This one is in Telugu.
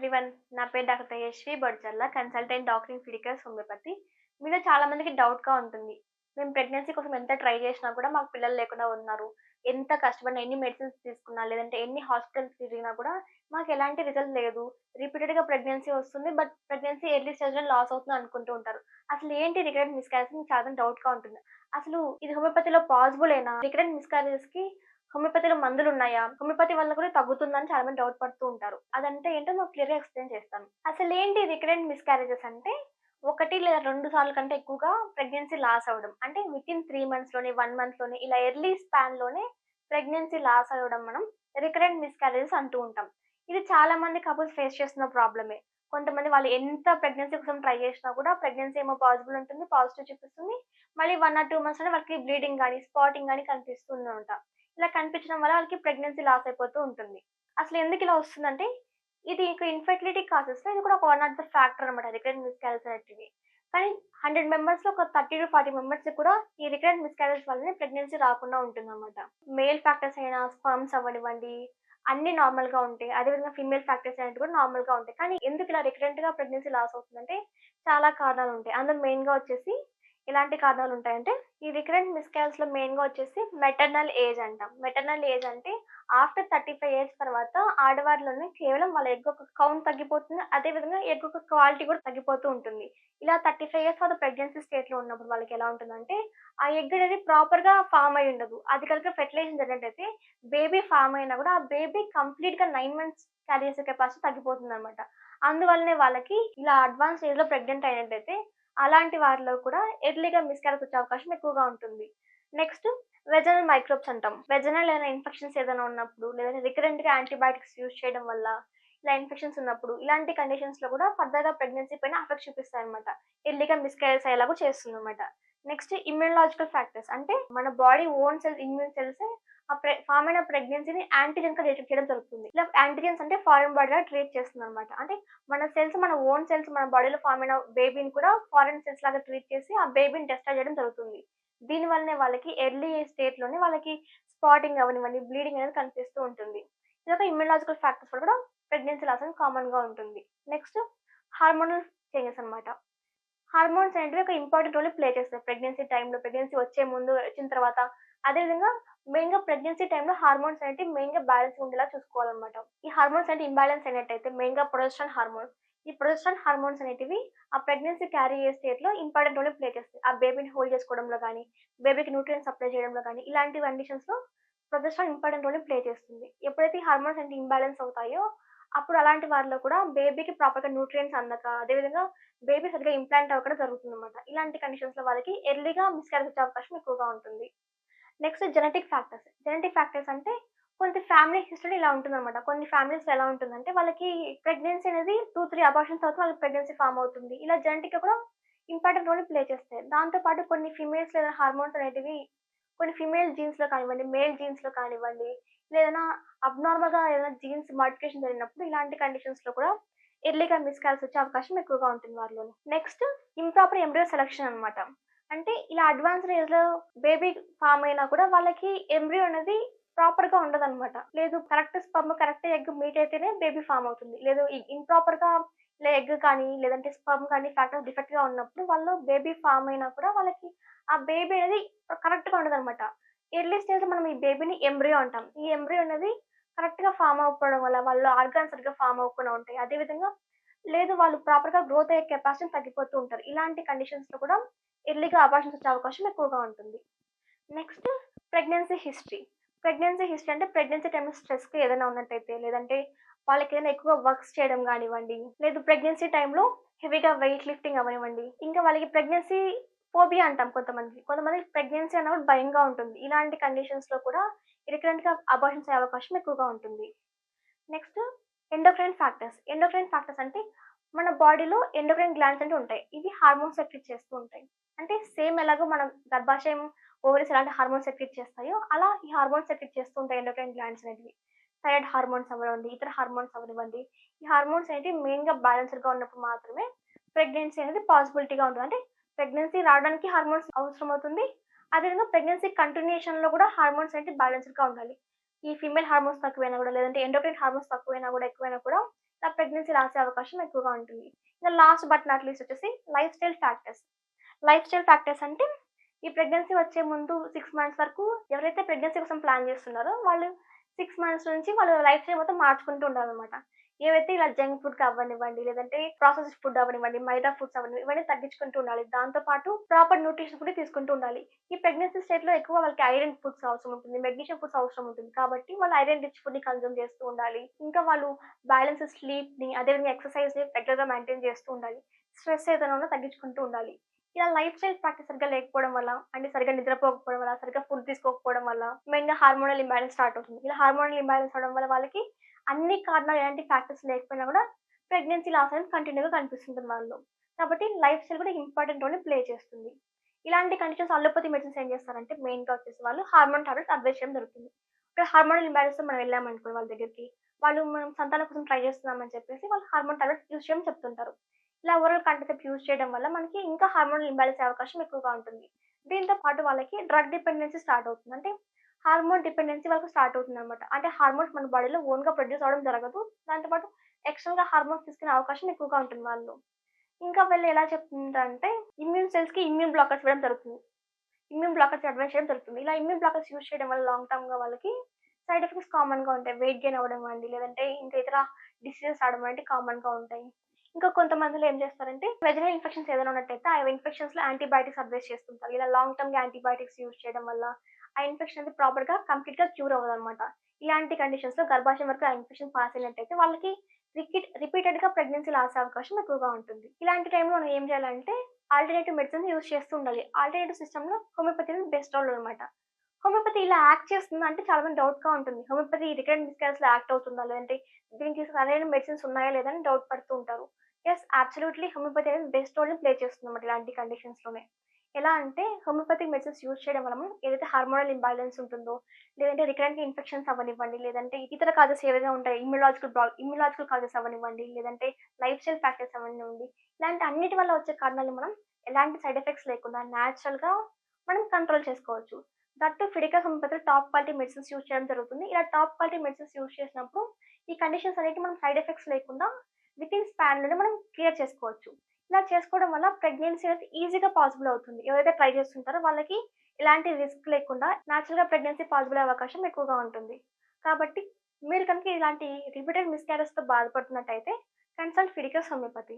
ఎవ్రీవన్. నా పేరు doctor Tejaswi Bodcharla, consultant doctor in ఫిడికల్స్ హోమియోపతి. మీలో చాలా మందికి డౌట్‌గా ఉంటుంది. మేము ప్రెగ్నెన్సీ కోసం ఎంత ట్రై చేసినా కూడా మాకు పిల్లలు లేకుండా ఉన్నారు. ఎంత కష్టపడినా, ఎన్ని మెడిసిన్స్ తీసుకున్నా, లేదంటే ఎన్ని హాస్పిటల్స్ తిరిగినా కూడా మాకు ఎలాంటి రిజల్ట్ లేదు. రిపీటెడ్‌గా ప్రెగ్నెన్సీ వస్తుంది. బట్ ప్రెగ్నెన్సీ ఎర్లీ స్టేజ్‌లో లాస్ అవుతుంది అనుకుంటూ ఉంటారు. అసలు ఏంటి రికరెంట్ మిస్‌క్యారేజ్ అని చాలా డౌట్‌గా ఉంటుంది. అసలు ఇది హోమియోపతిలో పాసిబులేనా? రికరెంట్ మిస్‌క్యారేజెస్‌కి హోమియోపతిలో మందులున్నాయా? హోమియోపతి వల్ల కూడా తగ్గుతుందని చాలా మంది డౌట్ పడుతూ ఉంటారు. అదంటే ఏంటో నాకు క్లియర్‌గా ఎక్స్‌ప్లెయిన్ చేస్తాను. అసలేంటి రికరెంట్ మిస్‌క్యారేజెస్ అంటే 1 లేదా 2 సార్లు కంటే ఎక్కువగా ప్రెగ్నెన్సీ లాస్ అవ్వడం. అంటే వితిన్ 3 మంత్స్‌లోనే, 1 మంత్‌లోనే ఇలా ఎర్లీ స్పాన్‌లోనే ప్రెగ్నెన్సీ లాస్ అవ్వడం మనం రికరెంట్ మిస్‌క్యారేజెస్ అంటూ ఉంటాం. ఇది చాలా మంది కపుల్స్ ఫేస్ చేస్తున్న ప్రాబ్లమే. కొంతమంది వాళ్ళు ఎంత ప్రెగ్నెన్సీ కోసం ట్రై చేసినా కూడా ప్రెగ్నెన్సీ ఏమో పాసిబుల్ ఉంటుంది. పాజిటివ్ చూపిస్తుంది. మళ్ళీ 1 ఆర్ 2 మంత్స్‌లోనే వాళ్ళకి బ్లీడింగ్ గాని, స్పాటింగ్ గాని కనిపిస్తుందనమాట. ఇలా కనిపించడం వల్ల వాళ్ళకి ప్రెగ్నెన్సీ లాస్ అయిపోతూ ఉంటుంది. అసలు ఎందుకు ఇలా వస్తుందంటే, ఇది ఇన్‌ఫెర్టిలిటీ కాసెస్‌లో ఇది కూడా ఒక వన్ ఆఫ్ ద ఫ్యాక్టర్ అనమాట రికరెంట్ మిస్‌క్యారేజ్ అనేటివి. కానీ 100 మెంబర్స్‌లో ఒక 30-40 మెంబర్స్‌కి కూడా ఈ రికరెంట్ మిస్‌క్యారేజ్ వల్లనే ప్రెగ్నెన్సీ రాకుండా ఉంటుందన్నమాట. మేల్ ఫ్యాక్టర్స్ అయిన స్పెర్మ్స్ అవ్వనివ్వండి, అన్నీ నార్మల్‌గా ఉంటాయి. అదేవిధంగా ఫీమేల్ ఫ్యాక్టర్స్ అనేటివి కూడా నార్మల్‌గా ఉంటాయి. కానీ ఎందుకు ఇలా రికరెంట్‌గా ప్రెగ్నెన్సీ లాస్ అవుతుందంటే, చాలా కారణాలుంటాయి. అందులో మెయిన్‌గా వచ్చేసి ఎలాంటి కారణాలుంటాయంటే, ఈ రికరెంట్ మిస్‌క్యారేజ్‌లో మెయిన్‌గా వచ్చేసి మెటర్నల్ ఏజ్ అంటాం. మెటర్నల్ ఏజ్ అంటే ఆఫ్టర్ 35 ఇయర్స్ తర్వాత ఆడవారిలోనే కేవలం వాళ్ళ ఎగ్ యొక్క కౌంట్ తగ్గిపోతుంది. అదే విధంగా ఎగ్ యొక్క క్వాలిటీ కూడా తగ్గిపోతూ ఉంటుంది. ఇలా 35 ఇయర్స్ తర్వాత ప్రెగ్నెన్సీ స్టేట్‌లో ఉన్నప్పుడు వాళ్ళకి ఎలా ఉంటుందంటే, ఆ ఎగ్ అనేది ప్రాపర్‌గా ఫార్మ్ అయ్యి ఉండదు. అది కనుక ఫెర్టిలైజేషన్ జరిగినట్టయితే బేబీ ఫార్మ్ అయినా కూడా ఆ బేబీ కంప్లీట్‌గా 9 మంత్స్ క్యారీ చేసే కెపాసిటీ తగ్గిపోతుందన్నమాట. అందువల్లనే వాళ్ళకి ఇలా అడ్వాన్స్ స్టేజ్‌లో ప్రెగ్నెంట్ అయినట్టయితే అలాంటి వారిలో కూడా ఎర్లీగా మిస్‌క్యారేజ్ వచ్చే అవకాశం ఎక్కువగా ఉంటుంది. నెక్స్ట్ వెజనల్ మైక్రోబ్స్ అంటాం. వెజనల్ ఏదైనా ఇన్ఫెక్షన్స్ ఏదైనా ఉన్నప్పుడు, లేదంటే రికరెంట్‌గా యాంటీబయాటిక్స్ యూజ్ చేయడం వల్ల, ఇలా ఇన్ఫెక్షన్స్ ఉన్నప్పుడు, ఇలాంటి కండిషన్స్‌లో కూడా ఫర్దర్‌గా ప్రెగ్నెన్సీ పైన ఎఫెక్ట్ చూపిస్తాయన్నమాట. ఎర్లీగా మిస్‌క్యారేజ్ అయ్యేలాగా చేస్తుందన్నమాట. నెక్స్ట్ ఇమ్యూనలాజికల్ ఫ్యాక్టర్స్ అంటే మన బాడీ ఓన్ సెల్స్ ఇమ్యూన్ సెల్సే ఆ ఫార్మ్ అయిన ప్రెగ్నెన్సీని యాంటీజెన్‌గా డిటెక్ట్ చేయడం జరుగుతుంది. ఇలా యాంటీజెన్స్ అంటే ఫారిన్ బాడీ‌లా ట్రీట్ చేస్తుందన్నమాట. అంటే మన సెల్స్ మన ఓన్ సెల్స్ మన బాడీలో ఫార్మ్ అయిన బేబీని కూడా ఫారిన్ సెల్స్ లాగా ట్రీట్ చేసి ఆ బేబీని డిస్ట్రాయ్ చేయడం జరుగుతుంది. దీని వల్లనే వాళ్ళకి ఎర్లీ స్టేట్‌లోనే వాళ్ళకి స్పాటింగ్ అవ్వనివ్వండి, బ్లీడింగ్ అనేది కనిపిస్తూ ఉంటుంది. ఇదొక ఇమ్యునలాజికల్ ఫ్యాక్టర్స్ వల్ల కూడా ప్రెగ్నెన్సీ లాస్ అనేది కామన్‌గా ఉంటుంది. నెక్స్ట్ హార్మోనల్ చేంజెస్ అన్నమాట. హార్మోన్స్ అనేటివి ఒక ఇంపార్టెంట్ రోల్ ప్లే చేస్తాయి. ప్రెగ్నెన్సీ టైమ్‌లో, ప్రెగ్నెన్సీ వచ్చే ముందు, వచ్చిన తర్వాత. అదే విధంగా మెయిన్‌గా ప్రెగ్నెన్సీ టైమ్‌లో హార్మోన్స్ అనేటివి మెయిన్‌గా బ్యాలెన్స్ ఉండేలా చూసుకోవాలన్నమాట. ఈ హార్మోన్స్ అనేటివి ఇంబాలెన్స్ అయినట్టయితే మెయిన్‌గా ప్రొజెస్టెరాన్ హార్మోన్. ఈ ప్రొజెస్టెరాన్ హార్మోన్స్ అనేటివి ఆ ప్రెగ్నెన్సీ క్యారీ అయ్యే స్టేట్‌లో ఇంపార్టెంట్ రోల్ ప్లే చేస్తాయి. ఆ బేబీని హోల్డ్ చేసుకోవడంలో గాని, బేబీకి న్యూట్రియంట్స్ సప్లై చేయడంలో గాని, ఇలాంటి కండిషన్స్‌లో ప్రొజెస్టెరాన్ ఇంపార్టెంట్ రోల్ ప్లే చేస్తుంది. ఎప్పుడైతే ఈ హార్మోన్స్ అనేవి ఇంబాలెన్స్ అవుతాయో, అప్పుడు అలాంటి వారిలో కూడా బేబీకి ప్రాపర్‌గా న్యూట్రియంట్స్ అందక, అదే విధంగా బేబీ సరిగ్గా ఇంప్లాంట్ అవ్వకుండా జరుగుతుందన్నమాట. ఇలాంటి కండిషన్స్‌లో వాళ్ళకి ఎర్లీగా మిస్‌క్యారేజ్ వచ్చే అవకాశం ఎక్కువగా ఉంటుంది. Next genetic factors. Genetic factors అంటే కొంత ఫ్యామిలీ హిస్టరీ ఇలా ఉంటుందన్నమాట. కొన్ని ఫ్యామిలీస్‌లో ఎలా ఉంటుందంటే వాళ్ళకి ప్రెగ్నెన్సీ అనేది 2, 3 అబార్షన్స్ తర్వాత వాళ్ళకి ప్రెగ్నెన్సీ ఫార్మ్ అవుతుంది. ఇలా జెనెటిక్‌గా కూడా ఇంపార్టెంట్ రోల్ ప్లే చేస్తాయి. దాంతో పాటు కొన్ని ఫీమేల్స్‌లో ఏదైనా హార్మోన్స్ అనేటివి కొన్ని ఫీమేల్ జీన్స్‌లో కానివ్వండి, మేల్ జీన్స్‌లో కానివ్వండి, లేదన్నా అబ్నార్మల్‌గా ఏదైనా జీన్స్ మోడిఫికేషన్ జరిగినప్పుడు ఇలాంటి కండిషన్స్‌లో కూడా ఎర్లీగా మిస్‌క్యారేజ్ వచ్చే అవకాశం ఎక్కువగా ఉంటుంది వారిలోని. నెక్స్ట్ ఇంప్రాపర్ ఎంబ్రియో సెలక్షన్ అన్నమాట. అంటే ఇలా అడ్వాన్స్‌డ్ ఏజ్‌లో బేబీ ఫార్మ్ అయినా కూడా వాళ్ళకి ఎంబ్రియో అనేది ప్రాపర్‌గా ఉండదనమాట. లేదు correct sperm, correct egg meet అయితేనే బేబీ ఫార్మ్ అవుతుంది. లేదు ఇంప్రాపర్‌గా ఇలా ఎగ్ కానీ, లేదంటే స్పెర్మ్ కానీ ఫ్యాక్టర్ డిఫెక్ట్‌గా ఉన్నప్పుడు వాళ్ళు బేబీ ఫార్మ్ అయినా కూడా వాళ్ళకి ఆ బేబీ అనేది కరెక్ట్‌గా ఉండదనమాట. ఎర్లీ స్టేజ్‌లో మనం ఈ బేబీని ఎంబ్రియో అంటాం. ఈ ఎంబ్రియో అనేది కరెక్ట్‌గా ఫార్మ్ అవ్వకపోవడం వల్ల వాళ్ళ ఆర్గాన్స్ సరిగ్గా ఫార్మ్ అవ్వకుండా ఉంటాయి. అదే విధంగా లేదు వాళ్ళు ప్రాపర్‌గా గ్రోత్ అయ్యే కెపాసిటీని తగ్గిపోతూ ఉంటారు. ఇలాంటి కండిషన్స్‌లో కూడా ఎర్లీగా అబార్షన్స్ వచ్చే అవకాశం ఎక్కువగా ఉంటుంది. Next pregnancy history. Pregnancy history అంటే ప్రెగ్నెన్సీ టైమ్‌లో స్ట్రెస్‌కి ఏదైనా ఉన్నట్టయితే, లేదంటే వాళ్ళకేదైనా ఎక్కువ వర్క్స్ చేయడం గానివ్వండి, లేదు ప్రెగ్నెన్సీ టైమ్‌లో హెవీగా వెయిట్ లిఫ్టింగ్ అవ్వనివ్వండి, ఇంకా వాళ్ళకి ప్రెగ్నెన్సీ ఫోబియా అంటాం కొంతమందికి. కొంతమందికి ప్రెగ్నెన్సీ అన్నప్పుడు భయంగా ఉంటుంది. ఇలాంటి కండిషన్స్‌లో కూడా రికరెంట్‌గా అబార్షన్స్ అయ్యే అవకాశం ఎక్కువగా ఉంటుంది. Next endocrine factors. Endocrine factors అంటే మన బాడీలో ఎండోక్రైన్ గ్లాండ్స్ అంటూ ఉంటాయి. ఇవి హార్మోన్స్ సెక్రెట్ చేస్తూ ఉంటాయి. అంటే సేమ్ ఎలాగో మన గర్భాశయం, ఓవరీస్ ఎలాంటి హార్మోన్స్ సెక్రెట్ చేస్తాయో, అలా ఈ హార్మోన్స్ సెక్రెట్ చేస్తూ ఉంటాయి ఎండోక్రైన్ గ్లాండ్స్ అనేటివి. థైరాయిడ్ హార్మోన్స్ అవ్వనివ్వండి, ఇతర హార్మోన్స్ అవ్వనివ్వండి. ఈ హార్మోన్స్ అనేటివి మెయిన్‌గా బ్యాలెన్స్‌డ్‌గా ఉన్నప్పుడు మాత్రమే ప్రెగ్నెన్సీ అనేది పాసిబిలిటీగా ఉంటుంది. అంటే ప్రెగ్నెన్సీ రావడానికి హార్మోన్స్ అవసరమవుతుంది. అదేవిధంగా ప్రెగ్నెన్సీ కంటిన్యూయేషన్‌లో కూడా హార్మోన్స్ అనేటివి బ్యాలెన్స్‌డ్‌గా ఉండాలి. ఈ ఫీమేల్ హార్మోన్స్ తక్కువైనా కూడా, లేదంటే ఎండోక్రైన్ హార్మోన్స్ తక్కువైనా కూడా, ఎక్కువైనా కూడా ఇలా ప్రెగ్నెన్సీ రాసే అవకాశం ఎక్కువగా ఉంటుంది. ఇంకా లాస్ట్ బట్ నాట్ లీస్ట్ వచ్చేసి life style factors. Life style factors అంటే ఈ ప్రెగ్నెన్సీ వచ్చే ముందు 6 మంత్స్ వరకు ఎవరైతే ప్రెగ్నెన్సీ కోసం ప్లాన్ చేస్తున్నారో వాళ్ళు 6 మంత్స్ నుంచి వాళ్ళ లైఫ్ స్టైల్ మొత్తం మార్చుకుంటూ ఉండాలనమాట. ఏవైతే ఇలా జంక్ ఫుడ్ అవ్వనివ్వండి, లేదంటే ప్రాసెస్డ్ ఫుడ్ అవ్వనివ్వండి, మైదా ఫుడ్స్ అవ్వనివ్వండి, ఇవన్నీ తగ్గించుకుంటూ ఉండాలి. దాంతో పాటు ప్రాపర్ న్యూట్రిషన్ ఫుడ్ తీసుకుంటూ ఉండాలి. ఈ ప్రెగ్నెన్సీ స్టేట్‌లో ఎక్కువ వాళ్ళకి ఐరన్ ఫుడ్స్ అవసరం ఉంటుంది. మెగ్నీషియం ఫుడ్స్ అవసరం ఉంటుంది. కాబట్టి వాళ్ళు ఐరన్ రిచ్ ఫుడ్‌ని కన్జ్యూమ్ చేస్తూ ఉండాలి. ఇంకా వాళ్ళు బ్యాలెన్స్ స్లీప్‌ని, అదేవిధంగా ఎక్సర్‌సైజ్‌ని రెగ్యులర్‌గా మెయింటైన్ చేస్తూ ఉండాలి. స్ట్రెస్ ఏదైనా ఉన్నా తగ్గించుకుంటూ ఉండాలి. ఇలా లైఫ్ స్టైల్ ప్రాక్టీస్ సరిగ్గా లేకపోవడం వల్ల, అంటే సరిగ్గా నిద్రపోకపోవడం వల్ల, సరిగ్గా ఫుడ్ తీసుకోకపోవడం వల్ల మెయిన్‌గా హార్మోనల్ ఇంబాలెన్స్ స్టార్ట్ అవుతుంది. ఇలా హార్మోనల్ ఇంబాలెన్స్ అవ్వడం వల్ల వాళ్ళకి అన్ని కారణాలు ఎలాంటి ఫ్యాక్టర్స్ లేకపోయినా కూడా ప్రెగ్నెన్సీ లాస్ అనేది కంటిన్యూ‌గా కనిపిస్తుంటుంది వాళ్ళలో. కాబట్టి లైఫ్ స్టైల్ కూడా ఇంపార్టెంట్ రోల్‌ని ప్లే చేస్తుంది. ఇలాంటి కండిషన్స్ అలోపతి మెడిసిన్స్ ఏం చేస్తారంటే మెయిన్‌గా వచ్చేసి వాళ్ళు హార్మోన్ టాబ్లెట్స్ అడ్వైస్ చేయడం జరుగుతుంది. ఇక్కడ హార్మోనల్ ఇంబాలెన్స్‌తో మనం వెళ్ళామనుకోండి వాళ్ళ దగ్గరికి, వాళ్ళు మనం సంతానం కోసం ట్రై చేస్తున్నామని చెప్పేసి వాళ్ళు హార్మోన్ టాబ్లెట్స్ యూజ్ చేయమని చెప్తుంటారు. ఇలా ఓరల్ కాంట్రాసెప్టివ్ యూజ్ చేయడం వల్ల మనకి ఇంకా హార్మోనల్ ఇంబాలెన్స్ అయ్యే అవకాశం ఎక్కువగా ఉంటుంది. దీంతో పాటు వాళ్ళకి డ్రగ్ డిపెండెన్సీ స్టార్ట్ అవుతుంది. అంటే హార్మోన్ డిపెండెన్సీ వాళ్ళకి స్టార్ట్ అవుతుందనమాట. అంటే హార్మోన్స్ మన బాడీలో ఓన్‌గా ప్రొడ్యూస్ అవ్వడం జరగదు. దాంతో పాటు ఎక్స్‌టర్నల్‌గా హార్మోన్స్ తీసుకునే అవకాశం ఎక్కువగా ఉంటుంది వాళ్ళు. ఇంకా వీళ్ళు ఎలా చెప్తుంటారంటే ఇమ్యూన్ సెల్స్‌కి ఇమ్యూన్ బ్లాకర్స్ ఇవ్వడం జరుగుతుంది. ఇమ్యూన్ బ్లాకర్స్ అడ్వైస్ చేయడం జరుగుతుంది. ఇలా ఇమ్యూన్ బ్లాకర్స్ యూజ్ చేయడం వల్ల లాంగ్ టర్మ్‌గా వాళ్ళకి సైడ్ ఎఫెక్ట్స్ కామన్‌గా ఉంటాయి. వెయిట్ గెయిన్ అవ్వడం అండి, లేదంటే ఇంకా ఇతర డిసీజెస్ రావడం వంటివి కామన్‌గా ఉంటాయి. ఇంకా కొంతమందిలో ఏం చేస్తారంటే వెజనల్ ఇన్ఫెక్షన్స్ ఏదైనా ఉన్నట్టయితే ఆ ఇన్ఫెక్షన్స్‌లో యాంటీబయాటిక్స్ అడ్వైస్ చేస్తుంటారు. ఇలా లాంగ్ టర్మ్‌గా యాంటీబయాటిక్స్ యూజ్ చేయడం వల్ల ఆ ఇన్ఫెక్షన్ అనేది ప్రాపర్‌గా కంప్లీట్‌గా క్యూర్ అవ్వదనమాట. ఇలాంటి కండిషన్స్‌లో గర్భాశయం వరకు ఆ ఇన్ఫెక్షన్ పాస్ అయినట్టయితే వాళ్ళకి రిపీటెడ్‌గా ప్రెగ్నెన్సీ లాస్ అయ్యే అవకాశం ఎక్కువగా ఉంటుంది. ఇలాంటి టైంలో మనం ఏం చేయాలంటే ఆల్టర్‌నేటివ్ మెడిసిన్స్ యూజ్ చేస్తూ ఉండాలి. ఆల్టర్‌నేటివ్ సిస్టమ్‌లో హోమియోపతి అనేది బెస్ట్ రోల్ అనమాట. హోమియోపతి ఇలా యాక్ట్ చేస్తుందా అంటే చాలా మంది డౌట్‌గా ఉంటుంది. హోమియోపతి రికరెంట్ మిస్‌క్యారేజ్‌లో యాక్ట్ అవుతుందా? లేదంటే దీనికి సరైన మెడిసిన్స్ ఉన్నాయా? లేదా? అని డౌట్ పడుతూ ఉంటారు. యెస్, అబ్సల్యూట్‌లీ హోమియోపతి అనేది బెస్ట్ రోల్‌ని ప్లే చేస్తుందన్నమాట ఇలాంటి కండిషన్స్‌లోనే. ఎలా అంటే హోమియోపతిక్ మెడిసిన్స్ యూజ్ చేయడం వల్ల మనం ఏదైతే హార్మోనల్ ఇంబాలెన్స్ ఉంటుందో, లేదంటే రికరెంట్ ఇన్ఫెక్షన్స్ అవ్వనివ్వండి, లేదంటే ఇతర కాజెస్ ఏవైతే ఉంటాయో ఇమ్యులాజికల్ కాజెస్ అవ్వనివ్వండి, లేదంటే లైఫ్ స్టైల్ ఫ్యాక్టర్స్ అవ్వనివ్వండి, ఇలాంటి అన్నిటి వల్ల వచ్చే కారణాలను మనం ఎలాంటి సైడ్ ఎఫెక్ట్స్ లేకుండా నేచురల్‌గా మనం కంట్రోల్ చేసుకోవచ్చు. దట్ టూ ఫిడికస్ హోమియోపతిలో టాప్ క్వాలిటీ మెడిసిన్స్ యూజ్ చేయడం జరుగుతుంది. ఇలా టాప్ క్వాలిటీ మెడిసిన్స్ యూజ్ చేసినప్పుడు ఈ కండిషన్స్ అనేటివి మనం సైడ్ ఎఫెక్ట్స్ లేకుండా వితిన్ స్పాన్‌లోనే మనం క్లియర్ చేసుకోవచ్చు. ఇలా చేసుకోవడం వల్ల ప్రెగ్నెన్సీ అనేది ఈజీగా పాసిబుల్ అవుతుంది. ఎవరైతే ట్రై చేస్తుంటారో వాళ్ళకి ఎలాంటి రిస్క్ లేకుండా నేచురల్‌గా ప్రెగ్నెన్సీ పాసిబుల్ అయ్యే అవకాశం ఎక్కువగా ఉంటుంది. కాబట్టి మీరు కనుక ఇలాంటి రిపీటెడ్ మిస్‌క్యారేజ్‌తో బాధపడుతున్నట్టయితే కన్సల్ట్ ఫిడికస్ హోమియోపతి.